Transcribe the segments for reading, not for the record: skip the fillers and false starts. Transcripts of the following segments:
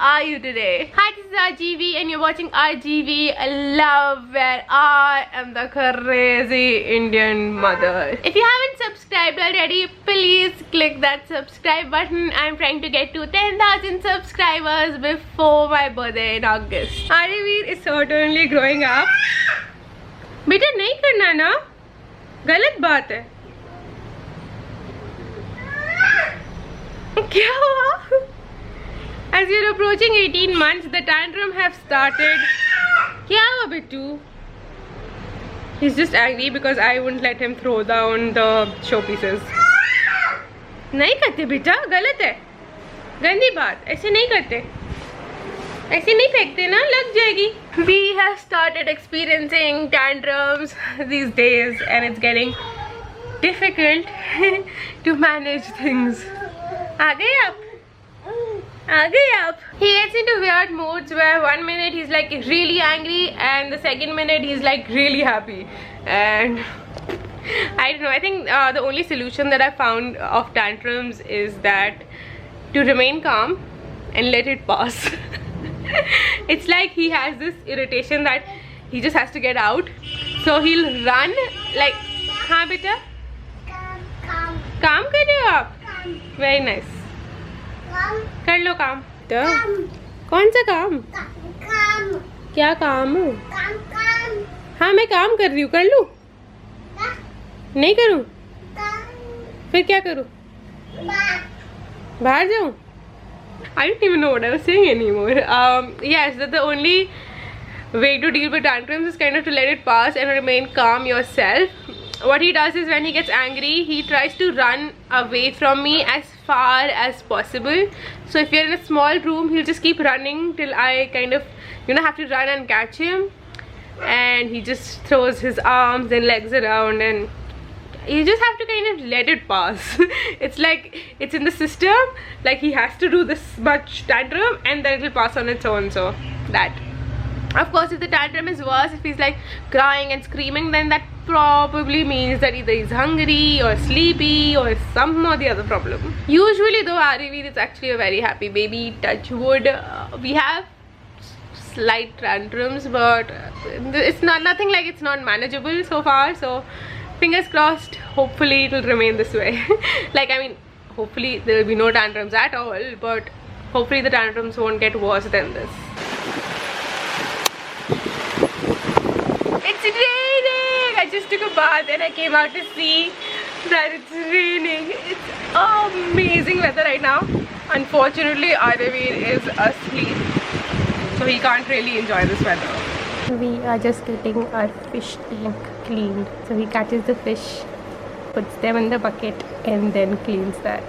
Are you today? Hi, this is RGV and you're watching RGV Love, where I am the crazy Indian mother. If you haven't subscribed already, please click that subscribe button. I'm trying to get to 10,000 subscribers before my birthday in August. RGV is certainly growing up. बेटा नहीं करना ना, गलत बात है. क्या हुआ? As you're approaching 18 months, the tantrum have started. क्या हुआ Bittu? He's just angry because I wouldn't let him throw down the showpieces. नहीं करते बेटा, गलत है, गंदी बात. ऐसे नहीं करते, ऐसे नहीं फेंकते ना, लग जाएगी. We have started experiencing tantrums these days and it's getting difficult to manage things. आ गए आप? He gets into weird moods where one minute he's like really angry and the second minute he's like really happy, and I don't know. I think the only solution that I found of tantrums is that to remain calm and let it pass. It's like he has this irritation that he just has to get out, so he'll run like, हाँ बेटा, काम कर रहे हो आप? Very nice. कर लो काम. तो कौन सा काम? क्या काम? हाँ मैं काम कर रही हूँ, कर लूँ? नहीं करूँ? फिर क्या करूँ? बाहर जाऊँ? I don't even know what I was saying anymore. Yes, that the only way to deal with tantrums is kind of to let it pass and remain calm yourself. What he does is when he gets angry, he tries to run away from me as far as possible. So if you're in a small room, he'll just keep running till I kind of, have to run and catch him. And he just throws his arms and legs around, and you just have to kind of let it pass. It's like it's in the system, like he has to do this much tantrum and then it will pass on its own. So that, of course, if the tantrum is worse, if he's like crying and screaming, then that probably means that either he's hungry or sleepy or some or the other problem. Usually though, Arivir is actually a very happy baby, touch wood. We have slight tantrums, but it's nothing like it's not manageable so far. So fingers crossed, hopefully it will remain this way. Like, I mean, hopefully there will be no tantrums at all, but hopefully the tantrums won't get worse than this. It's raining! I just took a bath and I came out to see that it's raining. It's amazing weather right now. Unfortunately, Arivir is asleep, so he can't really enjoy this weather. We are just getting our fish tank cleaned. So he catches the fish, puts them in the bucket and then cleans that.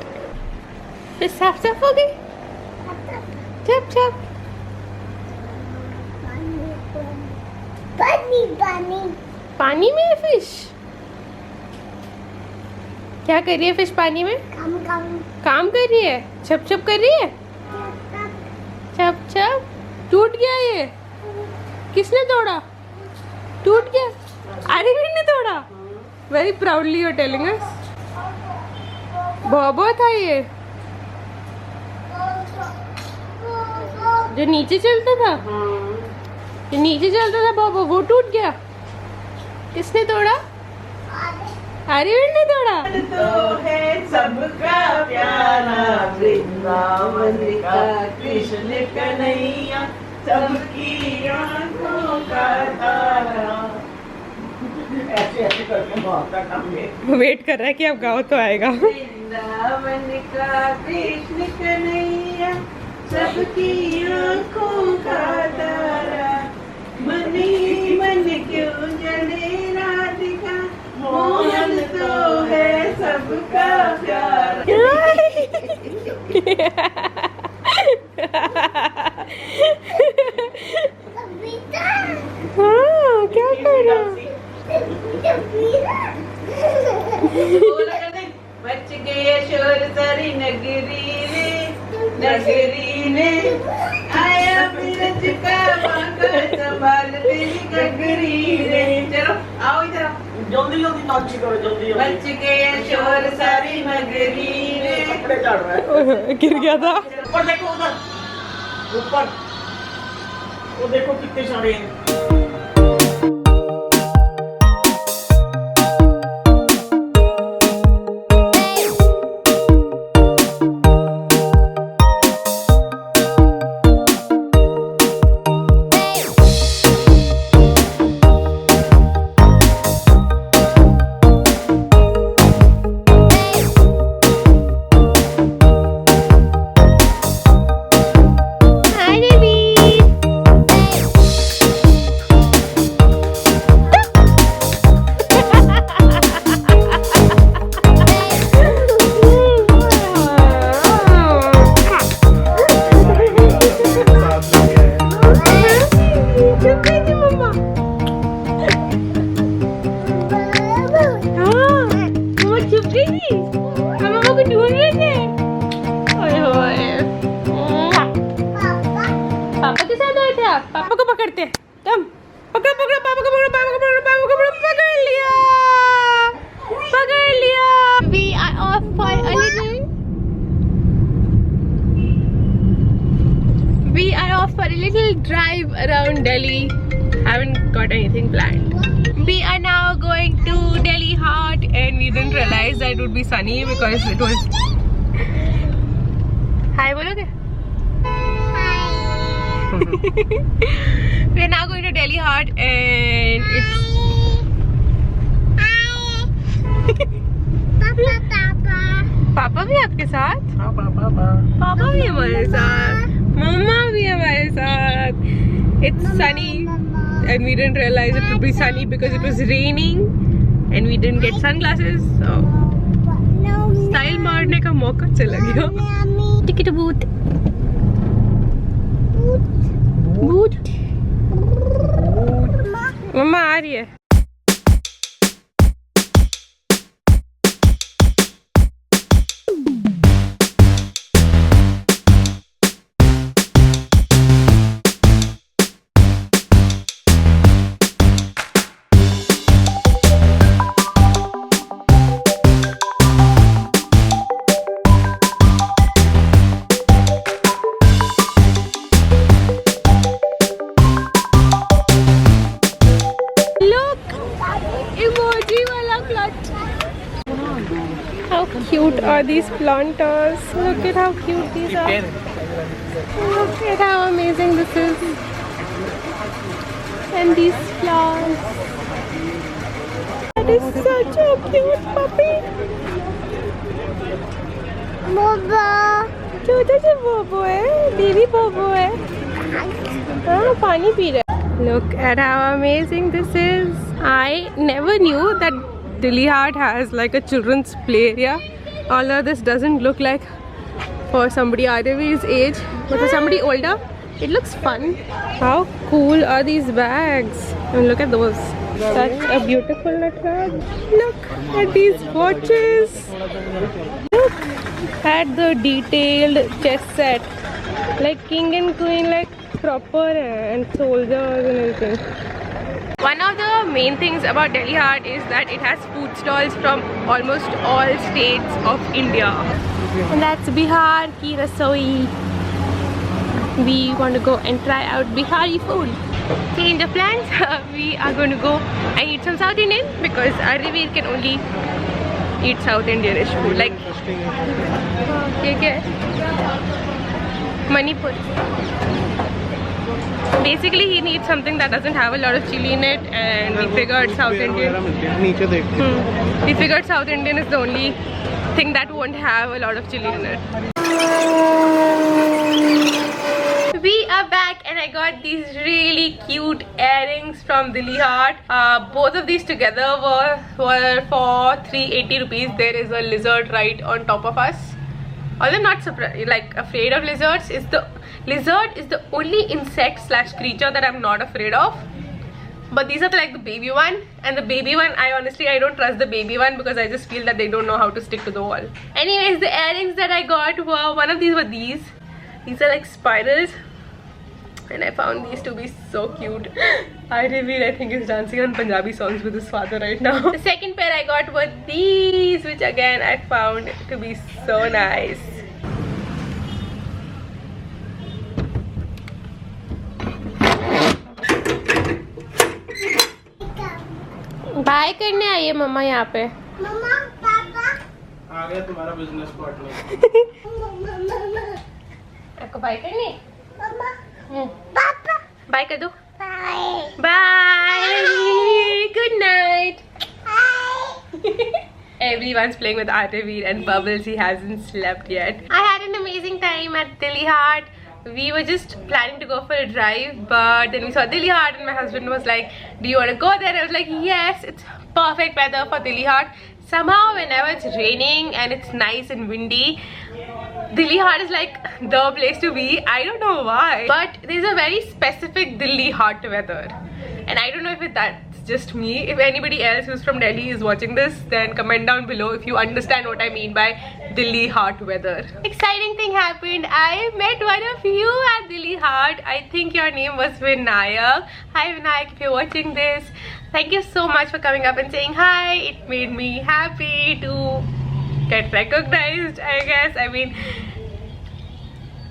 Fish saaf saaf ho gayi? Chap chap. पानी में है fish? क्या कर रही है fish पानी में? काम कर रही है? छप छप कर रही है? छप छप. टूट गया ये? किसने तोड़ा? टूट गया? आरवीर ने तोड़ा? Very proudly you're telling us. बॉबो था ये जो नीचे चलता था? जो नीचे चलता था बॉबो, वो टूट गया? किसने तोड़ा? आरवीर ने तोड़ा? तो है सबका प्यारा वृंदावन का कृष्ण कन्हैया, सबकी आंखों का तारा. ऐसे करके बहुत काम वेट कर रहा है कि अब गाओ तो आएगा. वृंदावन का कृष्ण कन्हैया, सबकी आंखों का तारा. मन ही मन क्यों जले राधिका, मोहन तो है सबका प्यारा. जल्दी जल्दी नाची करो जल्दी जल्दी बच गए शोर सारी नगरी रे। कपड़े चढ़ रहे हैं गिर गया था। ऊपर देखो उधर ऊपर वो देखो कितने सारे हैं पापा के साथ आए थे आप? पापा को पकड़ते हैं। तुम पकड़ो पकड़ो पापा को पकड़ो पापा को पकड़ो पापा को पकड़ो। पकड़ लिया पकड़ लिया। We are off for a little. We are off for a little drive around Delhi. Haven't got anything planned. We are now going to Delhi Heart and we didn't realize that it would be sunny because it was. Hi बोलोगे? We are now going to Delhi Heart and it's पापा भी आपके साथ? पापा भी हमारे साथ, मम्मा भी हमारे साथ. It's sunny and we didn't realize it would be sunny because it was raining and we didn't get sunglasses. So style मारने का मौका चला गया. टिकट बूथ बूथ मम्मा आ रही है. How cute are these planters? Look at how cute these are. Look at how amazing this is. And these flowers. That is such a cute puppy. Bobo. छोटा सा बोबो है, बेबी बोबो है. हाँ, पानी पी रहा है. Look at how amazing this is. I never knew that Delhi Heart has like a children's play area, although this doesn't look like for somebody Aravi's age, but for somebody older it looks fun. How cool are these bags? And look at those, such a beautiful network. Look at these watches. Look at the detailed chess set, like king and queen, like proper, and soldiers and everything. One of the main things about Delhi Heart is that it has food stalls from almost all states of India. And that's Bihar ki rasoi. We want to go and try out Bihari food. Change of plans. We are going to go and eat some South Indian because Arivir can only eat South Indianish food. Like, Manipur. Basically, he needs something that doesn't have a lot of chili in it, and we figured South Indian. We figured South Indian is the only thing that won't have a lot of chili in it. We are back, and I got these really cute earrings from Delhi Heart. Both of these together were for 380 rupees. There is a lizard right on top of us. Although I'm not afraid of lizards, lizard is the only insect / creature that I'm not afraid of. But these are like the baby one, and the baby one, I don't trust the baby one because I just feel that they don't know how to stick to the wall. Anyways, the earrings that I got were, one of these were these. These are like spirals, and I found these to be so cute. Aryaveer, I think, is dancing on Punjabi songs with his father right now. The second pair I got were these, which again I found to be so nice. Bye करने आई है मम्मा यहाँ पे. मम्मा पापा आ गया तुम्हारा business partner. आपको bye करनी? पापा बाय कर दो. Bye Bye. Good night. Bye. Everyone's playing with Aryaveer and Bubbles. He hasn't slept yet. I had an amazing time at Dilli Haat. We were just planning to go for a drive, but then we saw Dilli Haat and my husband was like, do you want to go there? I was like, yes, it's perfect weather for Dilli Haat. Somehow whenever it's raining and it's nice and windy, Dilli Haat is like the place to be. I don't know why, but there's a very specific Dilli Haat weather, and I don't know if that's just me. If anybody else who's from Delhi is watching this, then comment down below if you understand what I mean by Dilli Haat weather. Exciting thing happened. I met one of you at Dilli Haat. I think your name was Vinayak. Hi Vinayak, if you're watching this, thank you so much for coming up and saying hi. It made me happy to get recognized, I guess. I mean,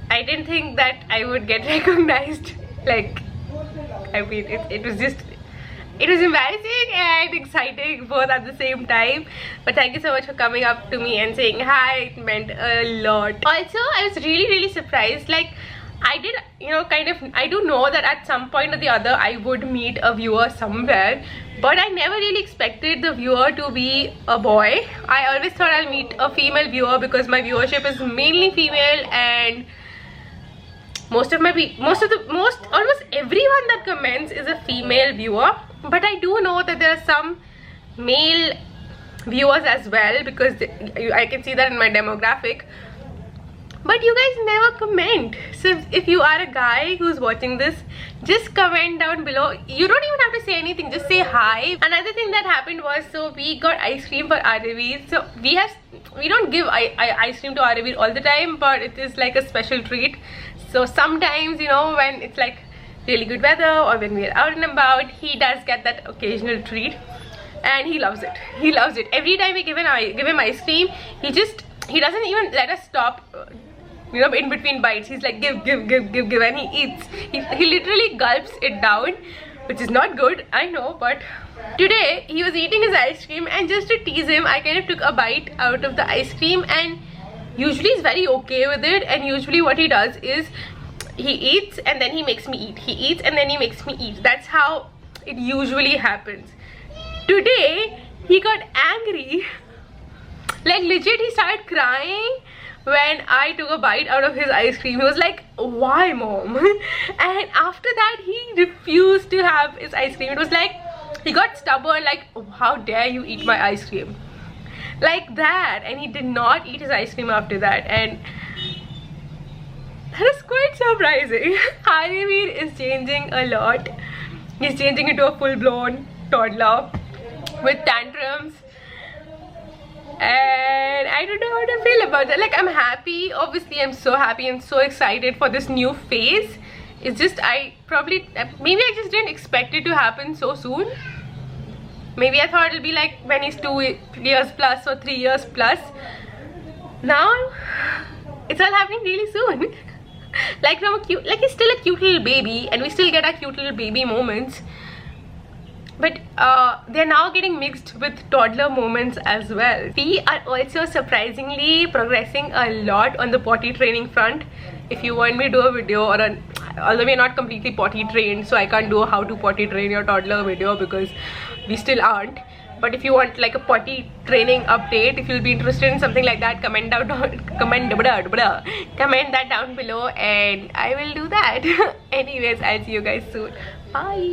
I didn't think that I would get recognized. Like, I mean, it was just, it was embarrassing and exciting both at the same time. But thank you so much for coming up to me and saying hi. It meant a lot. Also, I was really surprised. Like, I did, you know, kind of, I do know that at some point or the other I would meet a viewer somewhere, but I never really expected the viewer to be a boy. I always thought I'll meet a female viewer because my viewership is mainly female, and almost everyone that comments is a female viewer. But I do know that there are some male viewers as well, because I can see that in my demographic. But you guys never comment. So if you are a guy who's watching this, just comment down below. You don't even have to say anything, just say hi. Another thing that happened was, so we got ice cream for Aryaveer. So we don't give ice cream to Aryaveer all the time, but it is like a special treat. So sometimes, you know, when it's like really good weather or when we're out and about, he does get that occasional treat, and he loves it. He loves it. Every time we give him ice cream, he doesn't even let us stop, you know, in between bites. He's like, give, and he eats. He literally gulps it down, which is not good, I know. But today he was eating his ice cream, and just to tease him, I kind of took a bite out of the ice cream, and usually he's very okay with it. And usually what he does is he eats and then he makes me eat. He eats and then he makes me eat. That's how it usually happens. Today he got angry. Like legit, he started crying when I took a bite out of his ice cream. He was like, why mom? And after that he refused to have his ice cream. It was like he got stubborn, like, how dare you eat my ice cream, like that. And he did not eat his ice cream after that, and that is quite surprising. Aryaveer is changing a lot. He's changing into a full-blown toddler with tantrums, and I don't know how to feel about that. Like, I'm happy, obviously I'm so happy and so excited for this new phase. It's just, maybe I just didn't expect it to happen so soon. Maybe I thought it'll be like when he's 2 years plus or 3 years plus. Now it's all happening really soon. Like, from a cute, like, he's still a cute little baby, and we still get our cute little baby moments, but they're now getting mixed with toddler moments as well. We are also surprisingly progressing a lot on the potty training front. If you want me to do a video, or although we're not completely potty trained, so I can't do a how to potty train your toddler video because we still aren't. But if you want like a potty training update, if you'll be interested in something like that, comment that down below, and I will do that. Anyways, I'll see you guys soon. Bye.